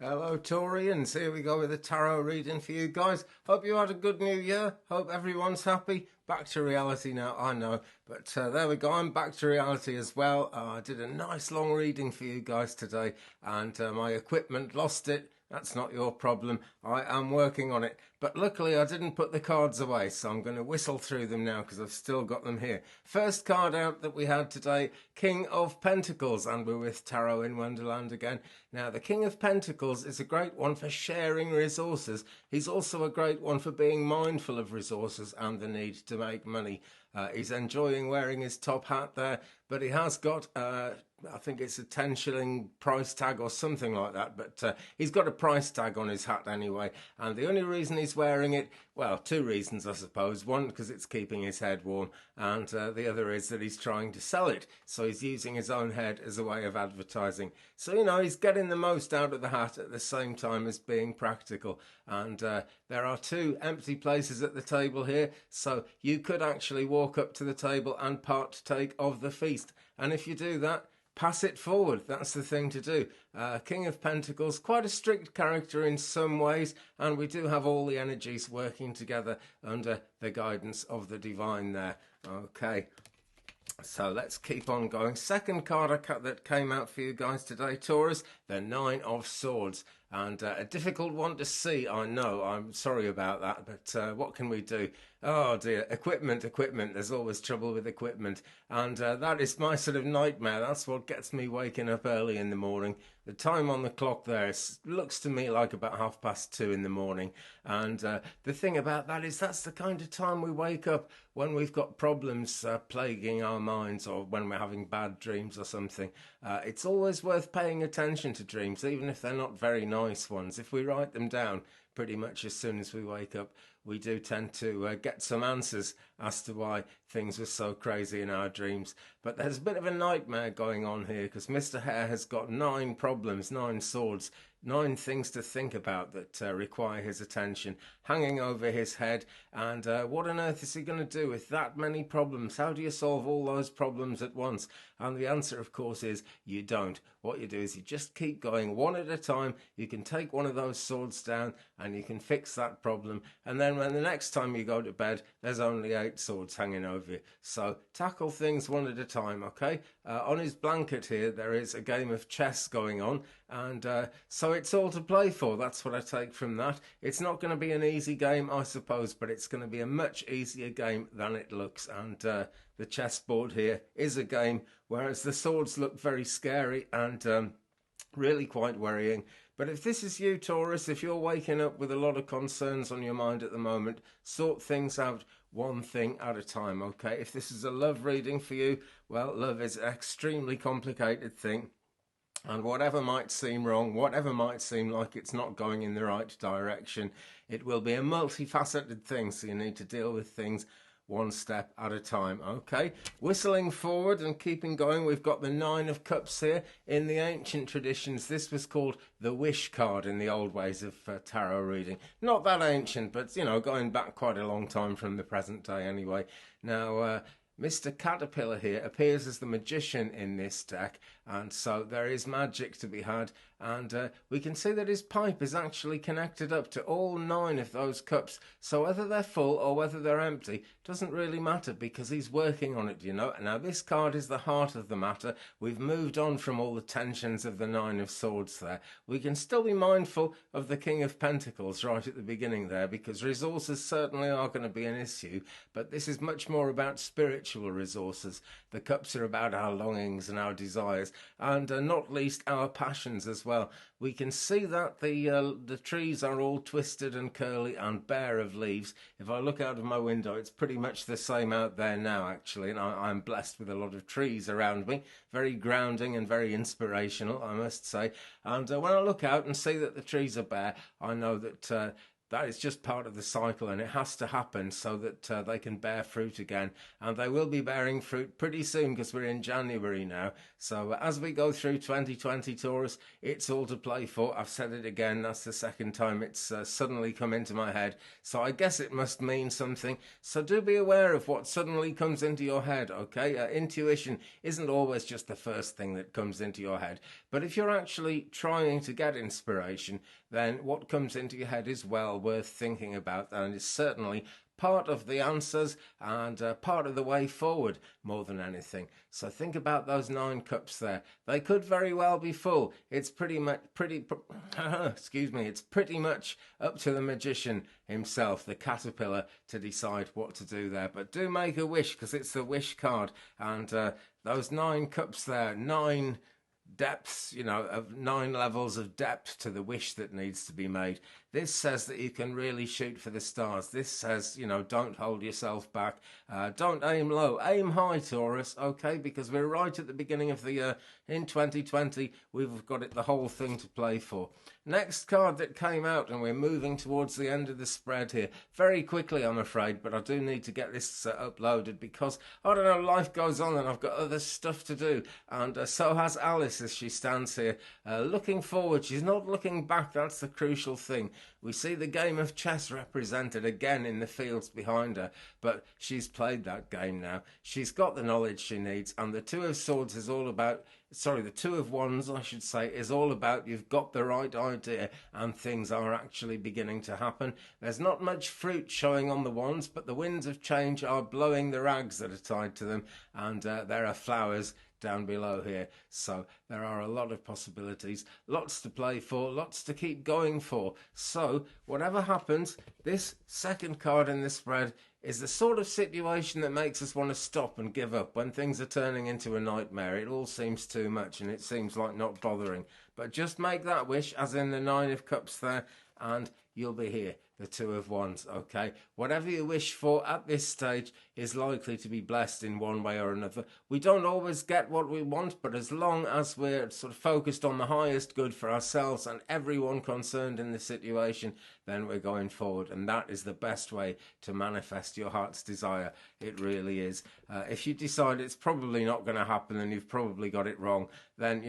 Hello Taurians, here we go with a tarot reading for you guys. Hope you had a good new year, hope everyone's happy. Back to reality now, I know, but there we go, I'm back to reality as well. I did a nice long reading for you guys today and my equipment lost it. That's not your problem. I am working on it. But luckily I didn't put the cards away, so I'm going to whistle through them now because I've still got them here. First card out that we had today, King of Pentacles, and we're with Tarot in Wonderland again. Now, the King of Pentacles is a great one for sharing resources. He's also a great one for being mindful of resources and the need to make money. He's enjoying wearing his top hat there, but he has got I think it's a 10-shilling price tag or something like that, but he's got a price tag on his hat anyway, and the only reason he's wearing it, well, two reasons I suppose. One, because it's keeping his head warm, and the other is that he's trying to sell it, so he's using his own head as a way of advertising. So, you know, he's getting the most out of the hat at the same time as being practical, and there are two empty places at the table here, so you could actually walk up to the table and partake of the feast, and if you do that, pass it forward. That's the thing to do. King of Pentacles, quite a strict character in some ways, and we do have all the energies working together under the guidance of the divine there. Okay, so let's keep on going. Second card that came out for you guys today, Taurus, the Nine of Swords. And a difficult one to see, I know. I'm sorry about that, but what can we do? Oh dear, equipment. There's always trouble with equipment. And that is my sort of nightmare. That's what gets me waking up early in the morning. The time on the clock there looks to me like about 2:30 in the morning. And the thing about that is that's the kind of time we wake up when we've got problems plaguing our minds, or when we're having bad dreams or something. It's always worth paying attention to dreams, even if they're not very nice ones. If we write them down pretty much as soon as we wake up, we do tend to get some answers as to why things were so crazy in our dreams. But there's a bit of a nightmare going on here because Mr. Hare has got 9 problems, 9 swords, 9 things to think about that require his attention hanging over his head. And what on earth is he going to do with that many problems? How do you solve all those problems at once? And the answer, of course, is you don't. What you do is you just keep going one at a time. You can take one of those swords down and you can fix that problem. And then when the next time you go to bed, there's only 8 swords hanging over you. So tackle things one at a time, okay? On his blanket here, there is a game of chess going on. And so it's all to play for. That's what I take from that. It's not going to be an easy game, I suppose, but it's going to be a much easier game than it looks. And the chessboard here is a game, whereas the swords look very scary and really quite worrying. But if this is you, Taurus, if you're waking up with a lot of concerns on your mind at the moment, sort things out one thing at a time, okay? If this is a love reading for you, well, love is an extremely complicated thing. And whatever might seem wrong, whatever might seem like it's not going in the right direction, it will be a multifaceted thing, so you need to deal with things one step at a time, okay? Whistling forward and keeping going, we've got the 9 of Cups here. In the ancient traditions, this was called the wish card in the old ways of tarot reading. Not that ancient, but, you know, going back quite a long time from the present day anyway. Now, Mr. Caterpillar here appears as the magician in this deck, and so there is magic to be had, and we can see that his pipe is actually connected up to all 9 of those cups, so whether they're full or whether they're empty doesn't really matter because he's working on it, you know. Now this card is the heart of the matter. We've moved on from all the tensions of the 9 of Swords there. We can still be mindful of the King of Pentacles right at the beginning there, because resources certainly are going to be an issue, but this is much more about spiritual resources. The cups are about our longings and our desires, and not least our passions as well. We can see that the trees are all twisted and curly and bare of leaves. If I look out of my window, it's pretty much the same out there now, actually, and I'm blessed with a lot of trees around me. Very grounding and very inspirational, I must say. And when I look out and see that the trees are bare, I know that that is just part of the cycle, and it has to happen so that they can bear fruit again. And they will be bearing fruit pretty soon because we're in January now. So as we go through 2020, Taurus, it's all to play for. I've said it again. That's the second time it's suddenly come into my head. So I guess it must mean something. So do be aware of what suddenly comes into your head, okay? Intuition isn't always just the first thing that comes into your head. But if you're actually trying to get inspiration, then what comes into your head is well worth thinking about, and it's certainly part of the answers and part of the way forward more than anything. So think about those 9 cups there. They could very well be full. It's excuse me, it's pretty much up to the magician himself, the caterpillar, to decide what to do there. But do make a wish, because it's the wish card, and those 9 cups there, 9 depths, of 9 levels of depth to the wish that needs to be made. This says that you can really shoot for the stars. This says, don't hold yourself back. Don't aim low. Aim high, Taurus, okay? Because we're right at the beginning of the year. In 2020, we've got the whole thing to play for. Next card that came out, and we're moving towards the end of the spread here. Very quickly, I'm afraid, but I do need to get this uploaded because, I don't know, life goes on and I've got other stuff to do. And so has Alice as she stands here, looking forward. She's not looking back. That's the crucial thing. We see the game of chess represented again in the fields behind her, but she's played that game now. She's got the knowledge she needs, and the Two of Swords is all about, the Two of Wands, I should say, is all about you've got the right idea and things are actually beginning to happen. There's not much fruit showing on the wands, but the winds of change are blowing the rags that are tied to them, and there are flowers down below here. So there are a lot of possibilities, lots to play for, lots to keep going for. So whatever happens, this second card in the spread is the sort of situation that makes us want to stop and give up when things are turning into a nightmare. It all seems too much and it seems like not bothering. But just make that wish, as in the 9 of cups there, and you'll be here. The Two of Wands, okay? Whatever you wish for at this stage is likely to be blessed in one way or another. We don't always get what we want, but as long as we're sort of focused on the highest good for ourselves and everyone concerned in the situation, then we're going forward. And that is the best way to manifest your heart's desire. It really is. If you decide it's probably not going to happen and you've probably got it wrong, then,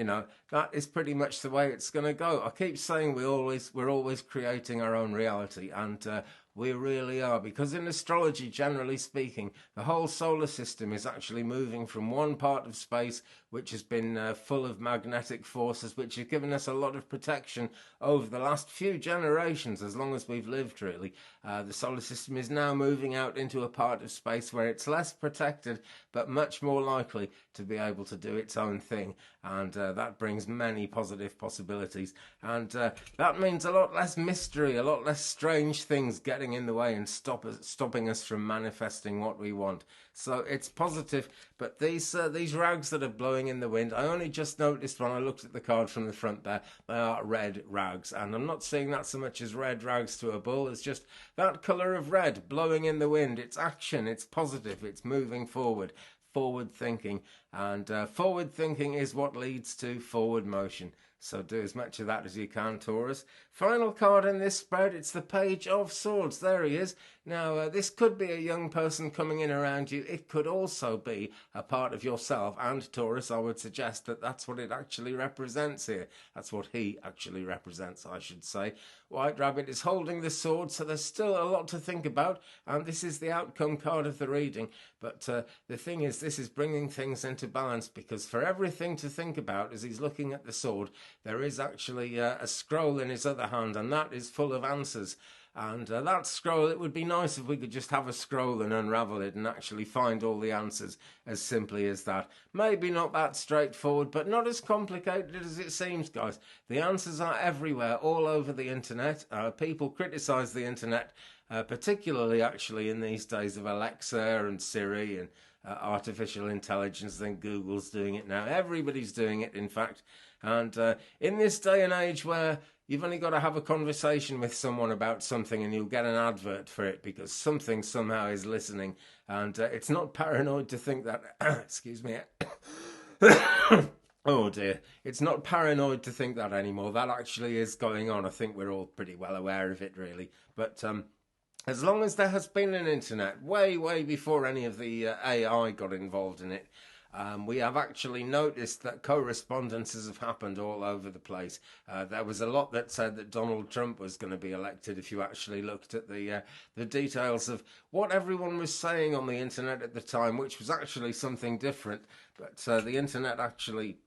that is pretty much the way it's going to go. I keep saying we're always creating our own reality, and we really are, because in astrology, generally speaking, the whole solar system is actually moving from one part of space which has been full of magnetic forces, which have given us a lot of protection over the last few generations, as long as we've lived, really. The solar system is now moving out into a part of space where it's less protected, but much more likely to be able to do its own thing, and that brings many positive possibilities, and that means a lot less mystery, a lot less strange things getting in the way and stopping us from manifesting what we want. So it's positive, but these rags that are blowing in the wind, I only just noticed when I looked at the card from the front there, they are red rags, and I'm not seeing that so much as red rags to a bull. It's just that colour of red blowing in the wind. It's action, it's positive, it's moving forward, forward thinking, and forward thinking is what leads to forward motion. So do as much of that as you can, Taurus. Final card in this spread, it's the Page of Swords. There he is. Now, this could be a young person coming in around you. It could also be a part of yourself. And, Taurus, I would suggest that that's what it actually represents here. That's what he actually represents, I should say. White Rabbit is holding the sword, so there's still a lot to think about. And this is the outcome card of the reading. But the thing is, this is bringing things into balance, because for everything to think about as he's looking at the sword, there is actually a scroll in his other hand, and that is full of answers. And that scroll, it would be nice if we could just have a scroll and unravel it and actually find all the answers as simply as that. Maybe not that straightforward, but not as complicated as it seems, guys. The answers are everywhere, all over the internet. People criticise the internet, particularly actually in these days of Alexa and Siri and artificial intelligence. I think Google's doing it now. Everybody's doing it, in fact. And in this day and age where you've only got to have a conversation with someone about something and you'll get an advert for it because something somehow is listening. And it's not paranoid to think that, excuse me, Oh dear, it's not paranoid to think that anymore. That actually is going on. I think we're all pretty well aware of it, really. But as long as there has been an internet, way, way before any of the AI got involved in it, we have actually noticed that correspondences have happened all over the place. There was a lot that said that Donald Trump was going to be elected. If you actually looked at the details of what everyone was saying on the internet at the time, which was actually something different, but the internet actually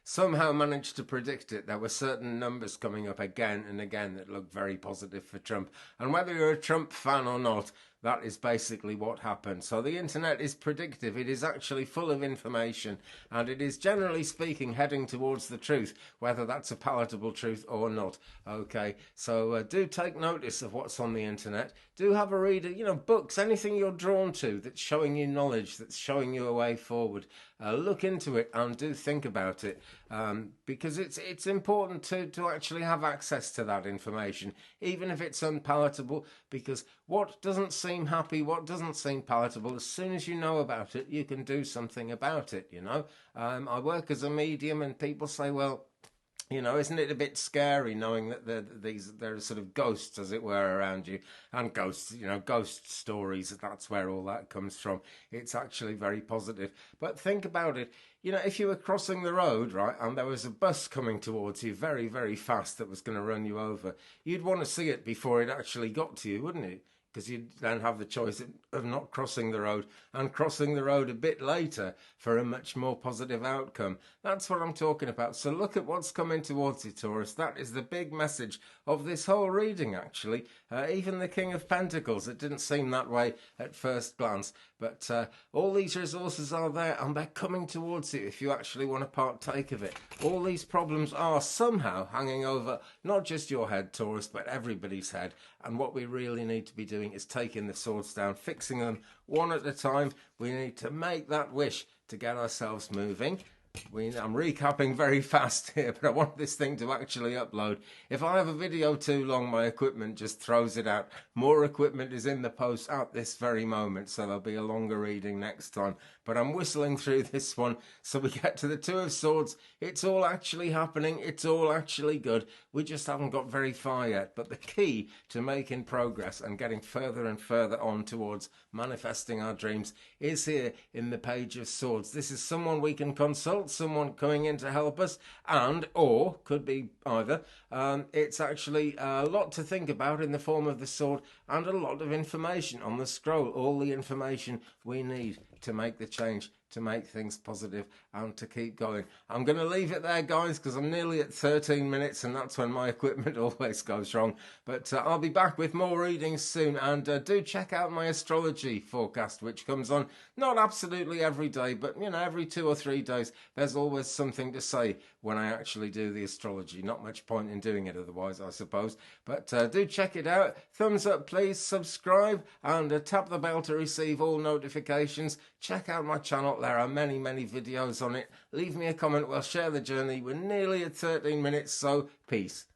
somehow managed to predict it. There were certain numbers coming up again and again that looked very positive for Trump. And whether you're a Trump fan or not, that is basically what happened. So the internet is predictive. It is actually full of information, and it is generally speaking heading towards the truth, whether that's a palatable truth or not. Okay, so do take notice of what's on the internet. Do have a read, books, anything you're drawn to that's showing you knowledge, that's showing you a way forward. Look into it and do think about it, because it's important to actually have access to that information, even if it's unpalatable, because what doesn't seem happy, what doesn't seem palatable, as soon as you know about it, you can do something about it, I work as a medium, and people say, well, isn't it a bit scary knowing that there are sort of ghosts, as it were, around you? And ghosts, ghost stories, that's where all that comes from. It's actually very positive. But think about it. If you were crossing the road, right, and there was a bus coming towards you very, very fast that was going to run you over, you'd want to see it before it actually got to you, wouldn't you? Because you'd then have the choice of not crossing the road and crossing the road a bit later for a much more positive outcome. That's what I'm talking about. So look at what's coming towards you, Taurus. That is the big message of this whole reading, actually. Even the King of Pentacles, it didn't seem that way at first glance. But all these resources are there, and they're coming towards you if you actually want to partake of it. All these problems are somehow hanging over not just your head, Taurus, but everybody's head. And what we really need to be doing is taking the swords down, fixing them one at a time. We need to make that wish to get ourselves moving. I'm recapping very fast here, but I want this thing to actually upload. If I have a video too long, my equipment just throws it out. More equipment is in the post at this very moment, so there'll be a longer reading next time. But I'm whistling through this one, so we get to the Two of Swords. It's all actually happening. It's all actually good. We just haven't got very far yet. But the key to making progress and getting further and further on towards manifesting our dreams is here in the Page of Swords. This is someone we can consult, someone coming in to help us, or could be either. It's actually a lot to think about in the form of the sword, and a lot of information on the scroll, all the information we need to make the change, to make things positive, and to keep going. I'm going to leave it there, guys, because I'm nearly at 13 minutes, and that's when my equipment always goes wrong. But I'll be back with more readings soon, and do check out my astrology forecast, which comes on not absolutely every day, but every 2 or 3 days. There's always something to say when I actually do the astrology. Not much point in doing it otherwise, I suppose. But do check it out. Thumbs up, please. Subscribe and tap the bell to receive all notifications. Check out my channel. There are many, many videos on it. Leave me a comment. We'll share the journey. We're nearly at 13 minutes, so peace.